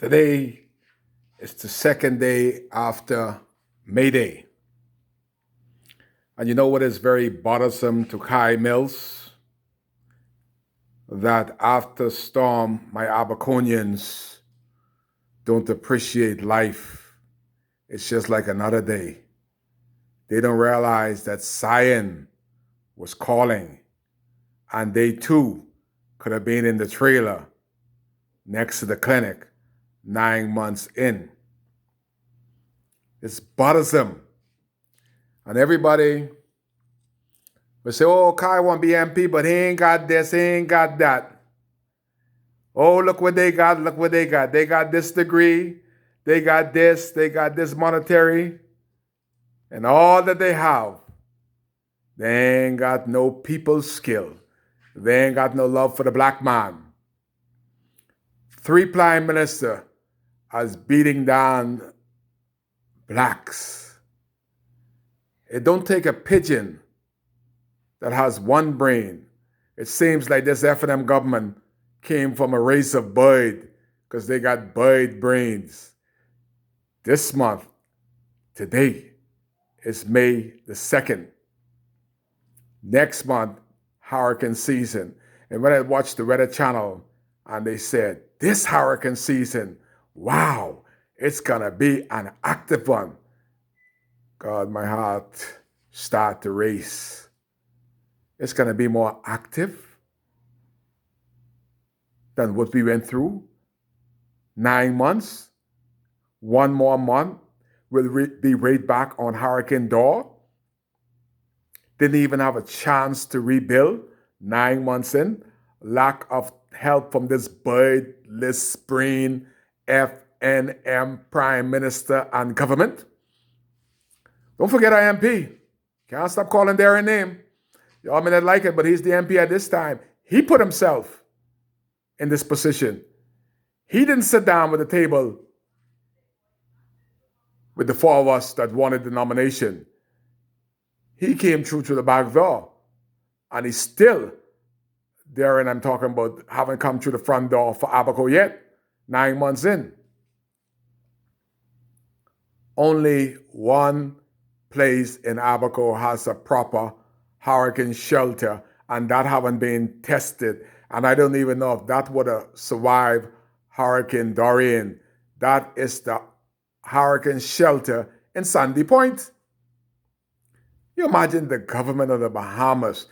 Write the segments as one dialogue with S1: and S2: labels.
S1: Today is the second day after May Day. And you know what is very bothersome to Kai Mills? That after storm, my Abaconians don't appreciate life. It's just like another day. They don't realize that Zion was calling, and they too could have been in the trailer next to the clinic 9 months in. It's bothersome. And everybody will say, oh, Kai won't be MP, but he ain't got this, he ain't got that. Oh, look what they got, look what they got. They got this degree, they got this monetary, and all that they have. They ain't got no people skill. They ain't got no love for the black man. 3 prime minister as beating down blacks. It don't take a pigeon that has one brain. It seems like this F&M government came from a race of bird because they got bird brains. This month, today, is May the 2nd. Next month, hurricane season. And when I watched the Weather Channel, and they said, this hurricane season, wow, it's gonna be an active one. God, my heart start to race. It's gonna be more active than what we went through. 9 months, one more month, we'll be right back on Hurricane Dor. Didn't even have a chance to rebuild 9 months in. Lack of help from this birdless brain F&M Prime Minister and government. Don't forget our MP. Can't stop calling their name. Y'all may not like it, but he's the MP at this time. He put himself in this position. He didn't sit down with the table with the 4 of us that wanted the nomination. He came through the back door, and he's still there, and I'm talking about haven't come through the front door for Abaco yet, 9 months in. Only one place in Abaco has a proper hurricane shelter, and that haven't been tested. And I don't even know if that would have survived Hurricane Dorian. That is the hurricane shelter in Sandy Point. You imagine the government of the Bahamas.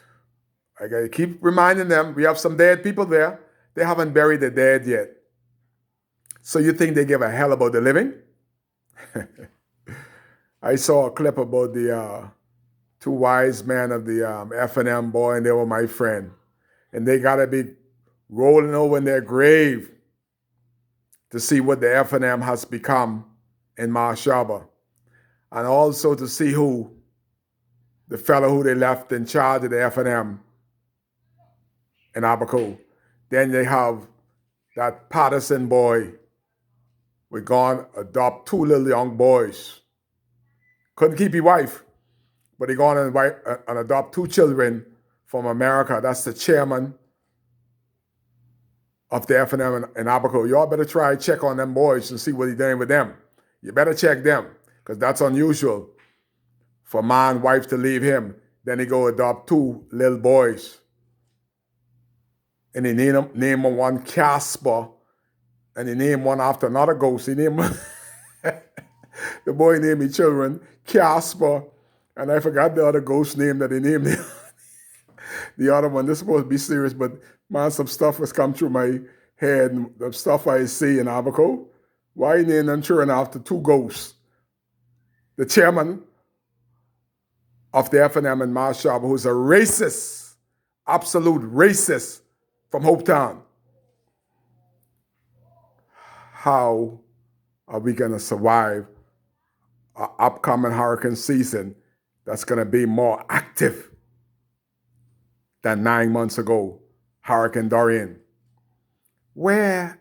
S1: I gotta keep reminding them, we have some dead people there. They haven't buried the dead yet. So you think they give a hell about the living? I saw a clip about the 2 wise men of the F&M boy, and they were my friend. And they gotta be rolling over in their grave to see what the F&M has become in Marshaba. And also to see who, the fellow who they left in charge of the F&M in Abaco. Then they have that Patterson boy. We're going to adopt 2 little young boys. Couldn't keep his wife, but he gone and adopt 2 children from America. That's the chairman of the F&M in Abaco. Y'all better try check on them boys and see what he's doing with them. You better check them, because that's unusual for man and wife to leave him. Then he go adopt 2 little boys. And he name one Casper, and he named one after another ghost. He named the boy named his children Casper, and I forgot the other ghost name that he named the other one. This is supposed to be serious, but man, some stuff has come through my head, and the stuff I see in Abaco. Why he named them children after 2 ghosts? The chairman of the F&M in Marshall, who's a racist, absolute racist from Hopetown. How are we going to survive an upcoming hurricane season that's going to be more active than 9 months ago, Hurricane Dorian? Where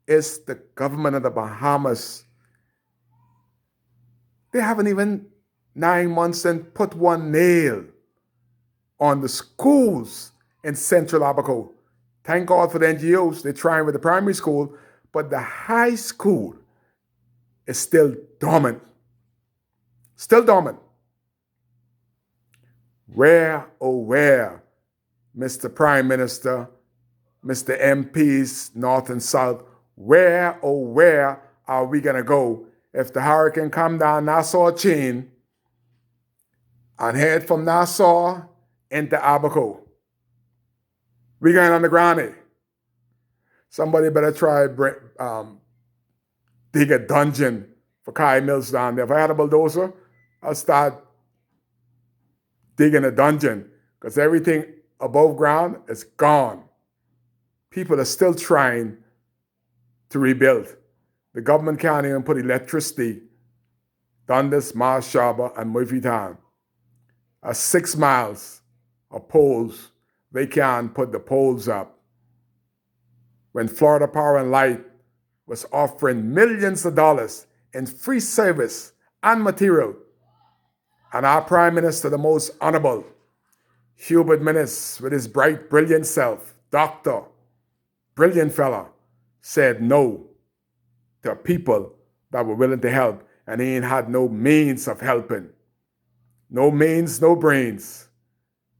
S1: is the government of the Bahamas? They haven't even 9 months and put one nail on the schools in Central Abaco. Thank God for the NGOs. They're trying with the primary school, but the high school is still dormant. Still dormant. Where, oh where, Mr. Prime Minister, Mr. MPs, North and South, where, oh where are we going to go if the hurricane come down Nassau chain and head from Nassau into Abaco? We going on the ground. Somebody better try dig a dungeon for Kai Mills down there. If I had a bulldozer, I'll start digging a dungeon because everything above ground is gone. People are still trying to rebuild. The government can't even put electricity, Dundas, Mars Shaba, and Murphy Town. 6 miles of poles, they can't put the poles up. When Florida Power and Light was offering millions of dollars in free service and material, and our Prime Minister, the most honorable, Hubert Minnis, with his bright, brilliant self, doctor, brilliant fella, said no to people that were willing to help, and he ain't had no means of helping. No means, no brains.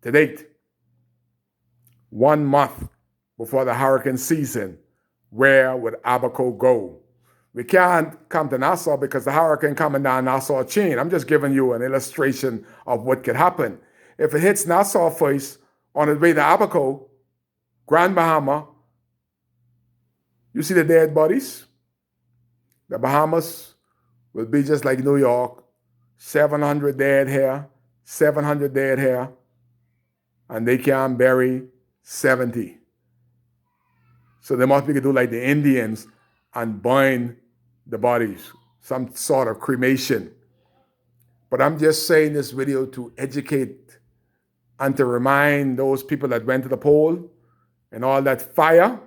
S1: To date, 1 month before the hurricane season, where would Abaco go? We can't come to Nassau because the hurricane coming down Nassau chain. I'm just giving you an illustration of what could happen. If it hits Nassau first, on its way to Abaco, Grand Bahama, you see the dead bodies? The Bahamas will be just like New York, 700 dead here, 700 dead here, and they can't bury 70. So they must be able to do like the Indians and burn the bodies, some sort of cremation. But I'm just saying this video to educate and to remind those people that went to the poll and all that fire.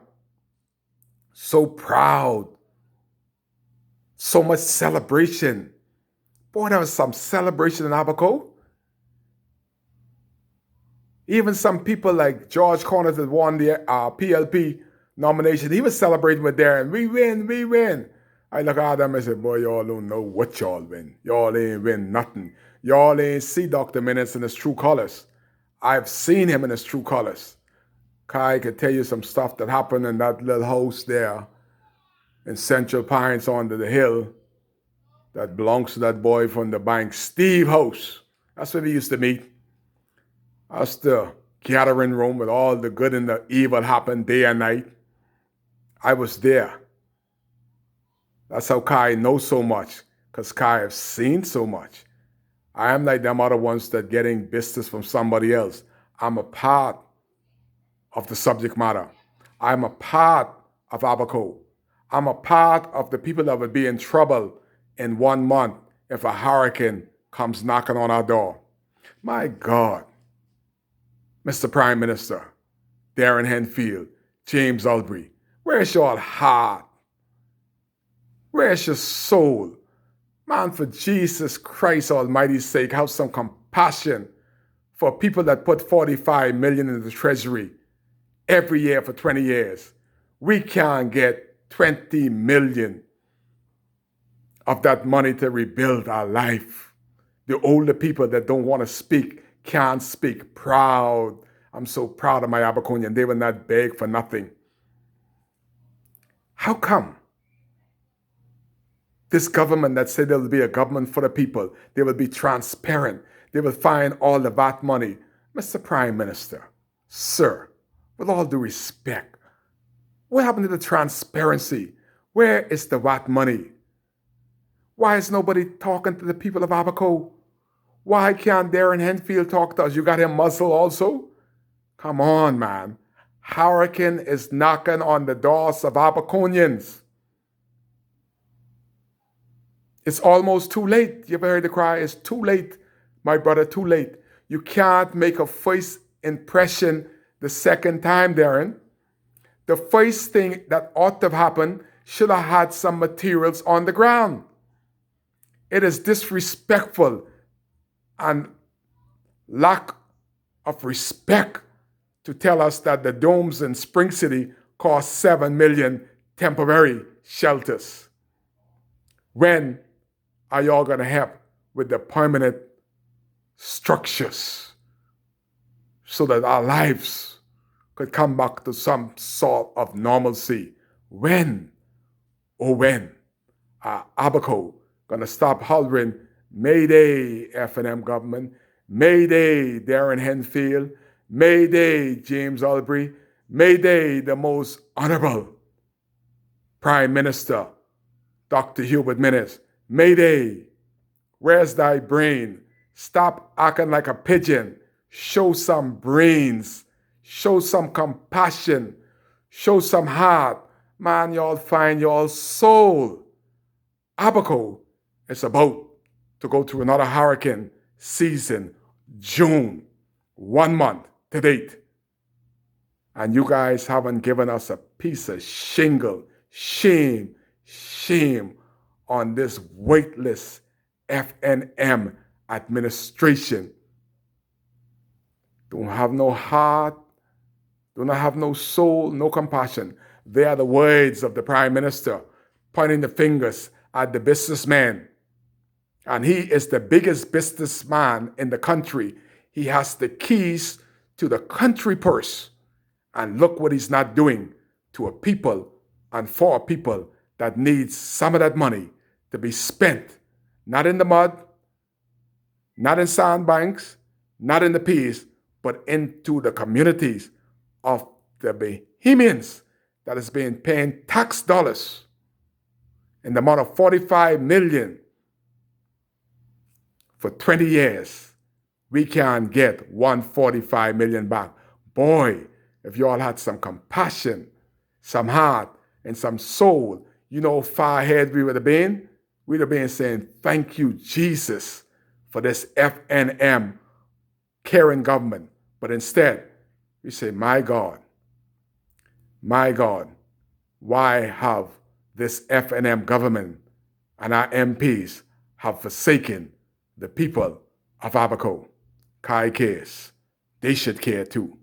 S1: So proud. So much celebration. Boy, there was some celebration in Abaco. Even some people like George Corners that won the PLP nomination, he was celebrating with Darren. We win, we win. I look at them and say, boy, y'all don't know what y'all win. Y'all ain't win nothing. Y'all ain't see Dr. Minnis in his true colors. I've seen him in his true colors. Kai could tell you some stuff that happened in that little house there in Central Pines under the hill that belongs to that boy from the bank, Steve House. That's where we used to meet. That's the gathering room with all the good and the evil happened day and night. I was there. That's how Kai knows so much, because Kai has seen so much. I am like them other ones that getting business from somebody else. I'm a part of the subject matter. I'm a part of Abaco. I'm a part of the people that would be in trouble in 1 month if a hurricane comes knocking on our door. My God. Mr. Prime Minister, Darren Henfield, James Albury, where's your heart? Where's your soul? Man, for Jesus Christ Almighty's sake, have some compassion for people that put $45 million in the treasury every year for 20 years. We can't get 20 million of that money to rebuild our life. The older people that don't want to speak can't speak. Proud. I'm so proud of my Abaconian. They will not beg for nothing. How come this government that said there will be a government for the people, they will be transparent, they will find all the VAT money? Mr. Prime Minister, sir, with all due respect, what happened to the transparency? Where is the VAT money? Why is nobody talking to the people of Abaco? Why can't Darren Henfield talk to us? You got him muzzled also? Come on, man. Hurricane is knocking on the doors of Abaconians. It's almost too late. You ever heard the cry? It's too late, my brother, too late. You can't make a first impression the second time, Darren. The first thing that ought to have happened should have had some materials on the ground. It is disrespectful and lack of respect to tell us that the domes in Spring City cost $7 million temporary. shelters? When are y'all going to help with the permanent structures so that our lives could come back to some sort of normalcy? When, oh when, are Abaco going to stop hollering, Mayday, F&M government, Mayday, Darren Henfield, Mayday, James Albury, Mayday, the most honorable Prime Minister, Dr. Hubert Minnis, Mayday, where's thy brain? Stop acting like a pigeon. Show some brains. Show some compassion. Show some heart. Man, y'all find y'all soul. Abaco is about to go through another hurricane season, June, 1 month to date. And you guys haven't given us a piece of shingle. Shame, shame on this weightless F&M administration. Don't have no heart, do not have no soul, no compassion. They are the words of the Prime Minister pointing the fingers at the businessman. And he is the biggest businessman in the country. He has the keys to the country purse. And look what he's not doing to a people and for a people that needs some of that money to be spent, not in the mud, not in sandbanks, not in the peas, but into the communities of the Bahamians that is being paying tax dollars in the amount of $45 million for 20 years. We can't get $145 million back. Boy, if you all had some compassion, some heart, and some soul, you know how far ahead we would have been? We'd have been saying, thank you, Jesus, for this F&M caring government. But instead, we say, my God, why have this F&M government and our MPs have forsaken the people of Abaco? Kai cares. They should care too.